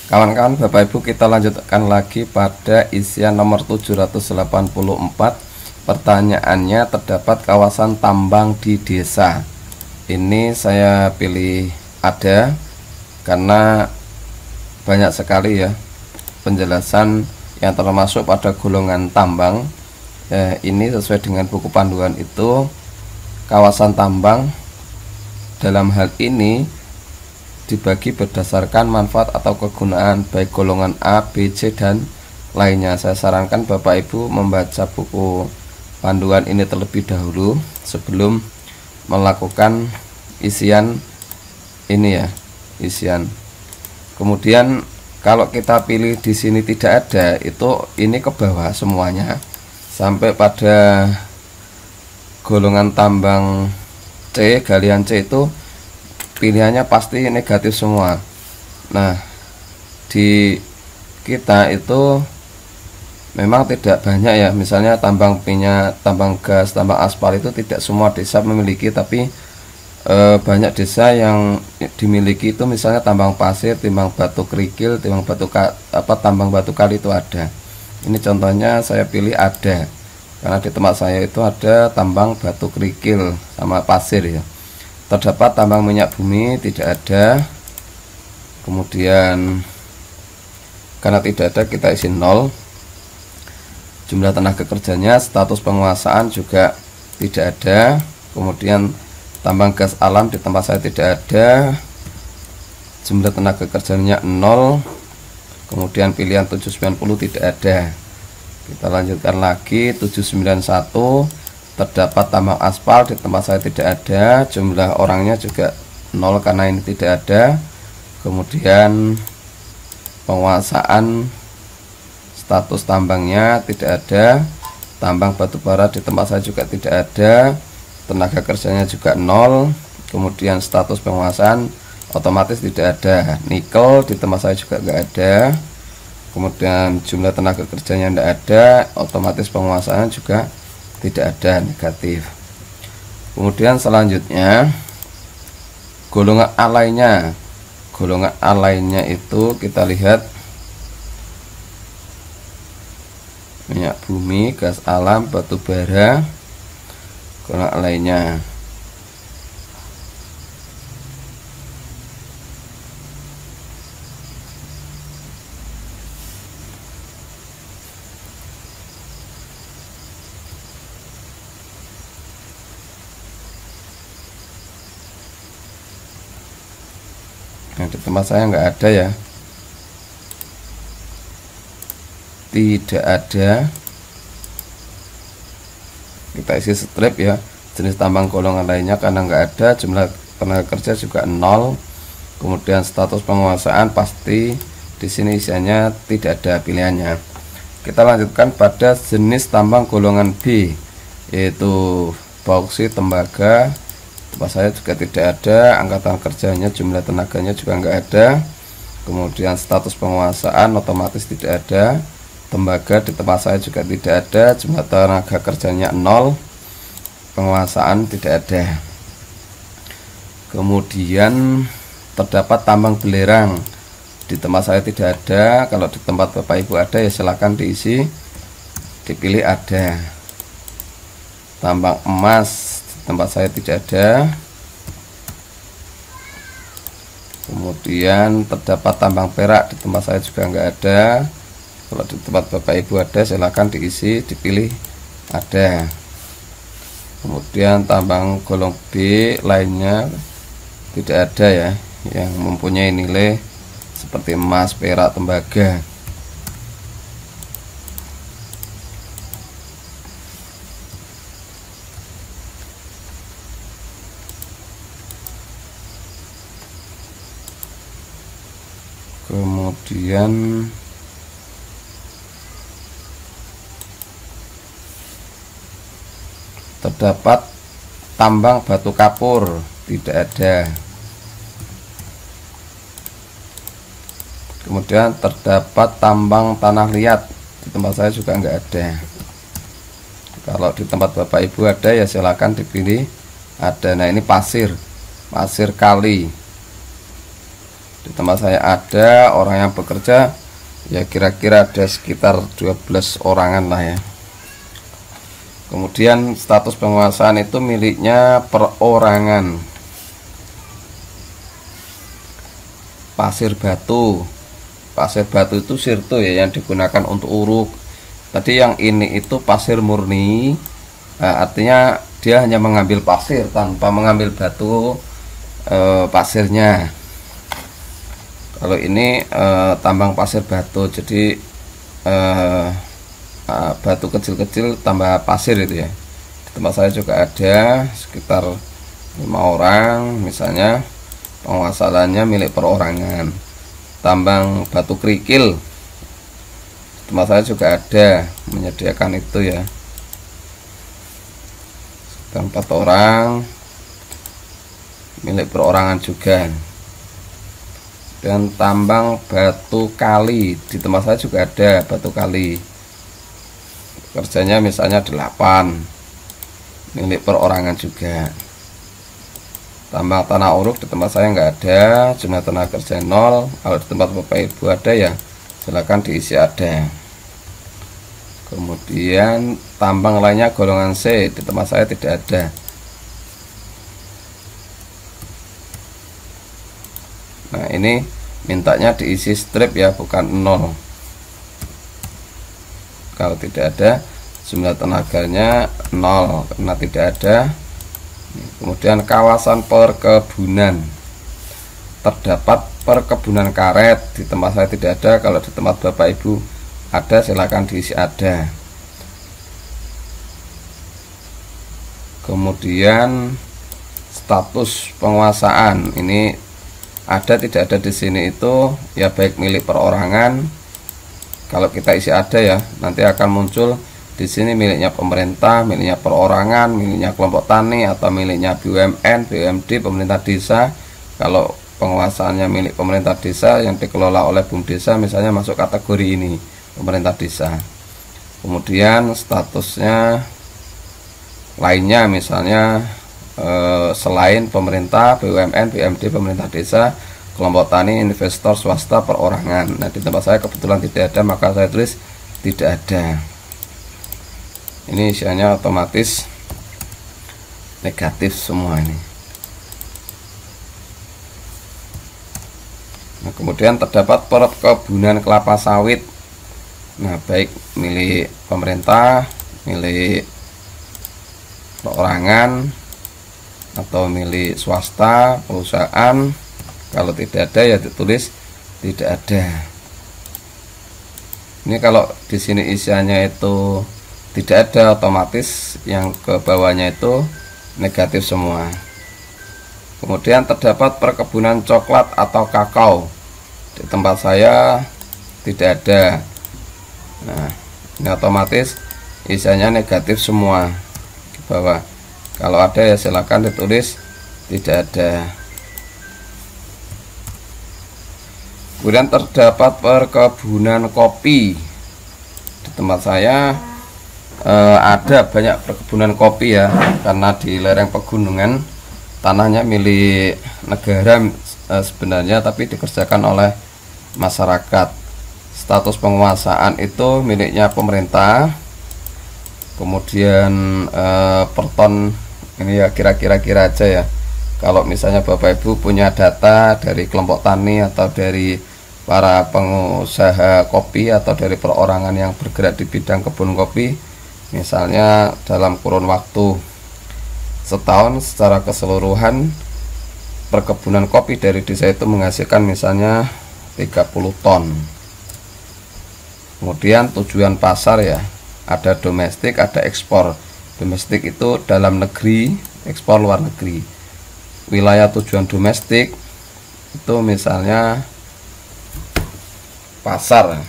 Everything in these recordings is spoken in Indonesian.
Kawan-kawan, Bapak Ibu, kita lanjutkan lagi pada isian nomor 784. Pertanyaannya, terdapat kawasan tambang di desa. Ini saya pilih ada karena banyak sekali ya penjelasan yang termasuk pada golongan tambang. Ini sesuai dengan buku panduan itu, kawasan tambang dalam hal ini dibagi berdasarkan manfaat atau kegunaan baik golongan A, B, C, dan lainnya. Saya sarankan Bapak Ibu membaca buku panduan ini terlebih dahulu sebelum melakukan isian ini ya, isian. Kemudian kalau kita pilih di sini tidak ada, itu ini ke bawah semuanya sampai pada golongan tambang C, galian C itu pilihannya pasti negatif semua. Nah, di kita itu memang tidak banyak ya, misalnya tambang minyak, tambang gas, tambang aspal itu tidak semua desa memiliki, tapi banyak desa yang dimiliki itu misalnya tambang pasir, timbang batu kerikil, timbang tambang batu kali itu ada. Ini contohnya saya pilih ada karena di tempat saya itu ada tambang batu kerikil sama pasir ya. Terdapat tambang minyak bumi tidak ada. Kemudian karena tidak ada kita isi 0. Jumlah tenaga kerjanya, status penguasaan juga tidak ada. Kemudian tambang gas alam di tempat saya tidak ada. Jumlah tenaga kerjanya 0. Kemudian pilihan 790 tidak ada. Kita lanjutkan lagi 791. Terdapat tambang aspal di tempat saya tidak ada. Jumlah orangnya juga 0 karena ini tidak ada. Kemudian penguasaan, status tambangnya tidak ada. Tambang batubara di tempat saya juga tidak ada. Tenaga kerjanya juga 0. Kemudian status penguasaan otomatis tidak ada. Nikel di tempat saya juga nggak ada. Kemudian jumlah tenaga kerjanya tidak ada, otomatis penguasaan juga tidak ada, negatif. Kemudian selanjutnya golongan A lainnya. Golongan A lainnya itu kita lihat minyak bumi, gas alam, batu bara. Golongan A lainnya nah, di tempat saya nggak ada ya, tidak ada. Kita isi strip ya, jenis tambang golongan lainnya karena nggak ada. Jumlah tenaga kerja juga 0. Kemudian status penguasaan pasti di sini isiannya tidak ada pilihannya. Kita lanjutkan pada jenis tambang golongan B, yaitu bauksit, tembaga. Tempat saya juga tidak ada. Angkatan kerjanya, jumlah tenaganya juga nggak ada. Kemudian status penguasaan otomatis tidak ada. Tembaga di tempat saya juga tidak ada. Jumlah tenaga kerjanya 0. Penguasaan tidak ada. Kemudian terdapat tambang belerang di tempat saya tidak ada. Kalau di tempat Bapak Ibu ada ya silakan diisi, dipilih ada. Tambang emas tempat saya tidak ada. Kemudian terdapat tambang perak di tempat saya juga nggak ada. Kalau di tempat Bapak Ibu ada silahkan diisi, dipilih ada. Kemudian tambang golongan B lainnya tidak ada ya, yang mempunyai nilai seperti emas, perak, tembaga. Kemudian terdapat tambang batu kapur tidak ada. Kemudian terdapat tambang tanah liat di tempat saya juga nggak ada. Kalau di tempat Bapak Ibu ada ya silakan dipilih ada. Nah, ini pasir kali. Di tempat saya ada orang yang bekerja ya kira-kira ada sekitar 12 orangan lah ya. Kemudian status penguasaan itu miliknya perorangan. Pasir batu. Pasir batu itu sirto ya, yang digunakan untuk uruk. Tadi yang ini itu pasir murni, artinya dia hanya mengambil pasir tanpa mengambil batu pasirnya. Kalau ini tambang pasir batu, jadi batu kecil-kecil tambah pasir itu ya. Di tempat saya juga ada sekitar 5 orang misalnya, penguasaannya milik perorangan. Tambang batu kerikil tempat saya juga ada menyediakan itu ya, sekitar 4 orang milik perorangan juga. Dan tambang batu kali di tempat saya juga ada batu kali, kerjanya misalnya 8 milik perorangan juga. Tambang tanah uruk di tempat saya nggak ada, jumlah tenaga kerja 0. Kalau di tempat Bapak Ibu ada ya silakan diisi ada. Kemudian tambang lainnya golongan C di tempat saya tidak ada. Nah ini mintanya diisi strip ya, bukan 0. Kalau tidak ada jumlah tenaganya 0 karena tidak ada. Kemudian kawasan perkebunan, terdapat perkebunan karet. Di tempat saya tidak ada, kalau di tempat Bapak Ibu ada silakan diisi ada. Kemudian status penguasaan ini ada tidak ada di sini itu ya baik milik perorangan. Kalau kita isi ada ya, nanti akan muncul di sini miliknya pemerintah, miliknya perorangan, miliknya kelompok tani, atau miliknya BUMN, BUMD, pemerintah desa. Kalau penguasaannya milik pemerintah desa yang dikelola oleh BUM desa misalnya masuk kategori ini, pemerintah desa. Kemudian statusnya lainnya misalnya selain pemerintah, BUMN, BUMD, pemerintah desa, kelompok tani, investor, swasta, perorangan. Nah di tempat saya kebetulan tidak ada, maka saya tulis tidak ada. Ini isinya otomatis negatif semua ini. Nah, kemudian terdapat perkebunan kelapa sawit. Nah, baik milik pemerintah, milik perorangan, atau milik swasta, perusahaan. Kalau tidak ada ya ditulis tidak ada. Ini kalau di sini isiannya itu tidak ada, otomatis yang ke bawahnya itu negatif semua. Kemudian terdapat perkebunan coklat atau kakao. Di tempat saya tidak ada. Nah, ini otomatis isinya negatif semua ke bawah. Kalau ada ya silakan ditulis tidak ada. Kemudian terdapat perkebunan kopi. Di tempat saya ada banyak perkebunan kopi ya, karena di lereng pegunungan tanahnya milik negara sebenarnya, tapi dikerjakan oleh masyarakat. Status penguasaan itu miliknya pemerintah. Kemudian per ton ini ya kira-kira aja ya. Kalau misalnya Bapak Ibu punya data dari kelompok tani atau dari para pengusaha kopi atau dari perorangan yang bergerak di bidang kebun kopi, misalnya dalam kurun waktu setahun secara keseluruhan perkebunan kopi dari desa itu menghasilkan misalnya 30 ton. Kemudian tujuan pasar ya, ada domestik, ada ekspor. Domestik itu dalam negeri, ekspor luar negeri. Wilayah tujuan domestik itu misalnya pasar.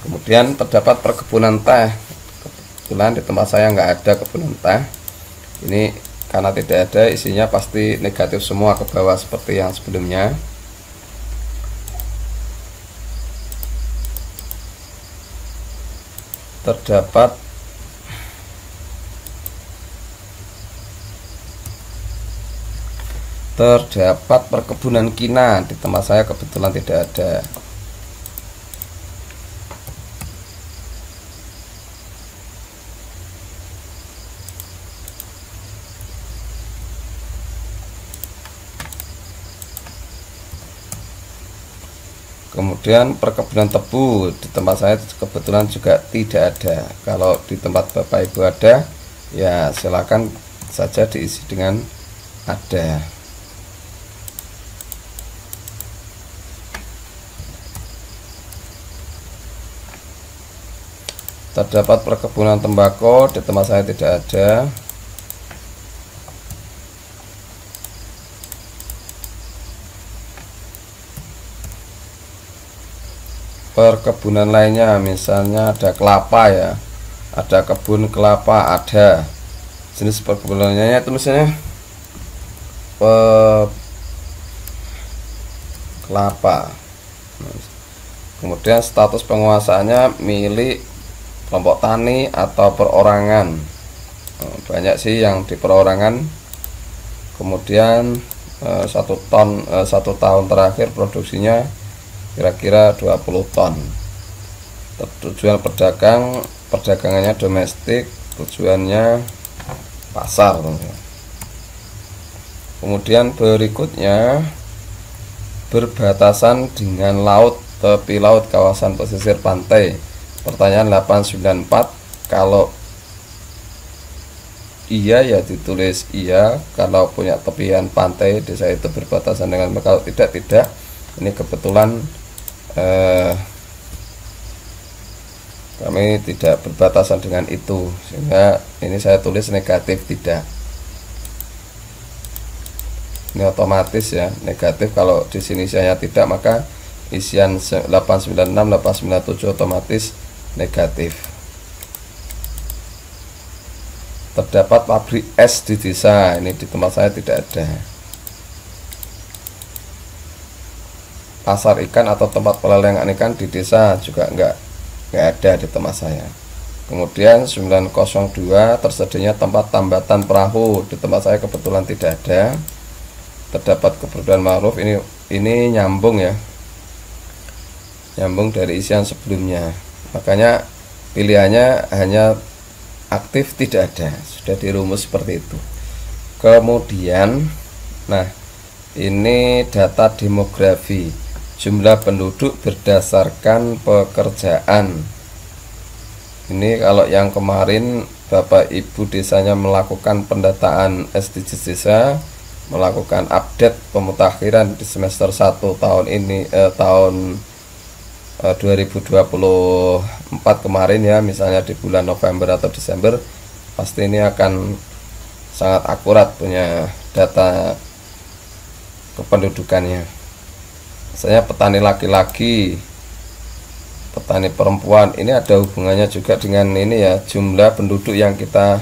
Kemudian terdapat perkebunan teh. Kebetulan di tempat saya nggak ada kebunan teh. Ini karena tidak ada, isinya pasti negatif semua ke bawah seperti yang sebelumnya. Terdapat Terdapat perkebunan kina, di tempat saya kebetulan tidak ada. Kemudian perkebunan tebu, di tempat saya kebetulan juga tidak ada. Kalau di tempat Bapak Ibu ada, ya silakan saja diisi dengan ada. Terdapat perkebunan tembakau, di tempat saya tidak ada. Perkebunan lainnya misalnya ada kelapa ya, ada kebun kelapa, ada jenis perkebunannya itu misalnya kelapa. Kemudian status penguasaannya milik kelompok tani atau perorangan. Banyak sih yang di perorangan. Kemudian 1 tahun terakhir produksinya kira-kira 20 ton. Tujuan perdagangannya domestik, tujuannya pasar. Kemudian berikutnya berbatasan dengan laut, tepi laut, kawasan pesisir pantai. Pertanyaan 894, kalau iya ya ditulis iya, kalau punya tepian pantai desa itu berbatasan dengan, kalau tidak. Ini kebetulan kami tidak berbatasan dengan itu, sehingga ini saya tulis negatif tidak. Ini otomatis ya negatif. Kalau di sini saya tidak, maka isian 896 897 otomatis negatif. Terdapat pabrik es di desa, ini di tempat saya tidak ada. Pasar ikan atau tempat pelelangan ikan di desa juga enggak ada di tempat saya. Kemudian 902, tersedianya tempat tambatan perahu, di tempat saya kebetulan tidak ada. Terdapat keberadaan ma'ruf, ini nyambung ya, nyambung dari isian sebelumnya, makanya pilihannya hanya aktif tidak ada, sudah dirumus seperti itu. Kemudian nah ini data demografi, jumlah penduduk berdasarkan pekerjaan. Ini kalau yang kemarin Bapak Ibu desanya melakukan pendataan SDGs desa, melakukan update pemutakhiran di semester 1 tahun ini, tahun 2024 kemarin ya, misalnya di bulan November atau Desember, pasti ini akan sangat akurat punya data kependudukannya. Misalnya petani laki-laki, petani perempuan, ini ada hubungannya juga dengan ini ya, jumlah penduduk yang kita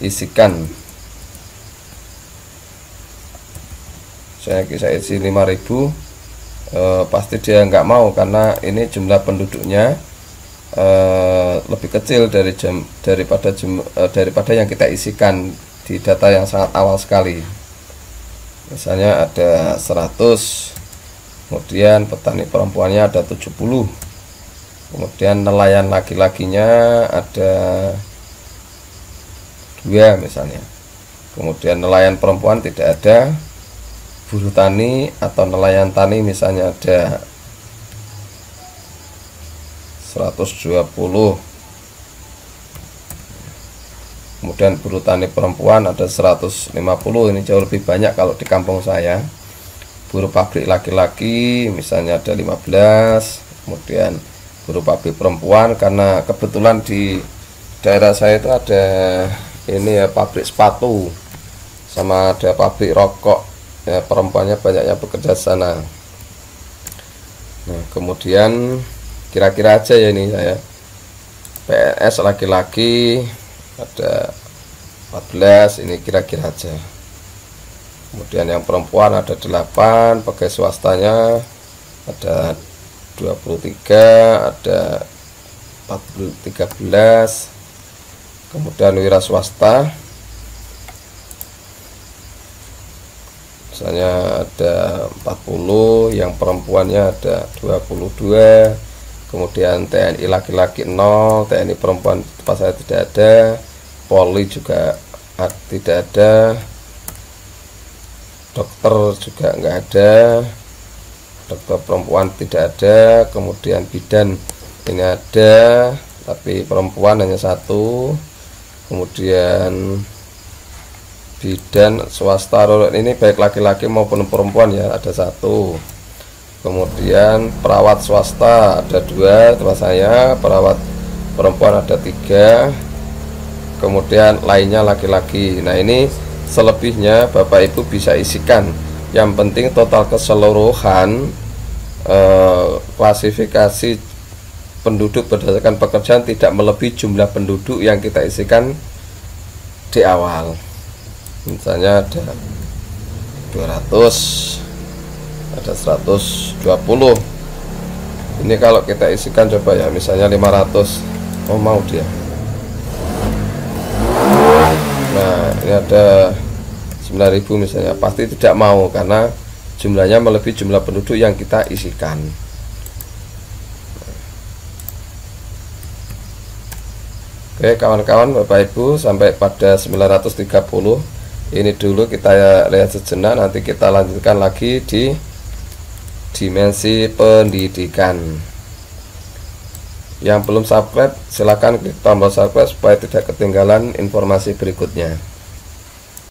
isikan. Saya isi 5.000, pasti dia nggak mau, karena ini jumlah penduduknya lebih kecil daripada yang kita isikan di data yang sangat awal sekali. Misalnya ada 100, kemudian petani perempuannya ada 70, kemudian nelayan laki-lakinya ada 2 misalnya, kemudian nelayan perempuan tidak ada, buruh tani atau nelayan tani misalnya ada 120, kemudian buruh tani perempuan ada 150. Ini jauh lebih banyak kalau di kampung saya. Buruh pabrik laki-laki misalnya ada 15, kemudian buruh pabrik perempuan, karena kebetulan di daerah saya itu ada ini ya, pabrik sepatu sama ada pabrik rokok ya, perempuannya banyak yang bekerja sana. Nah kemudian kira-kira aja ya, ini saya PNS laki-laki ada 14, ini kira-kira aja. Kemudian yang perempuan ada 8, pegawai swastanya ada 23, ada 13, kemudian wira swasta misalnya ada 40, yang perempuannya ada 22, kemudian TNI laki-laki 0, TNI perempuan tempat saya tidak ada, Polri juga tidak ada, dokter juga nggak ada, dokter perempuan tidak ada, kemudian bidan ini ada tapi perempuan hanya satu, kemudian bidan swasta ini baik laki-laki maupun perempuan ya ada satu, kemudian perawat swasta ada 2 tempat saya, perawat perempuan ada 3, kemudian lainnya laki-laki. Nah ini selebihnya Bapak Ibu bisa isikan, yang penting total keseluruhan klasifikasi penduduk berdasarkan pekerjaan tidak melebihi jumlah penduduk yang kita isikan di awal. Misalnya ada 200, ada 120. Ini kalau kita isikan coba ya, misalnya 500. Oh mau dia. Nah ini ada 9.000 misalnya, pasti tidak mau karena jumlahnya melebihi jumlah penduduk yang kita isikan. Oke kawan-kawan, Bapak Ibu, sampai pada 930 ini dulu kita lihat sejenak, nanti kita lanjutkan lagi di dimensi pendidikan. Yang belum subscribe silahkan klik tombol subscribe supaya tidak ketinggalan informasi berikutnya.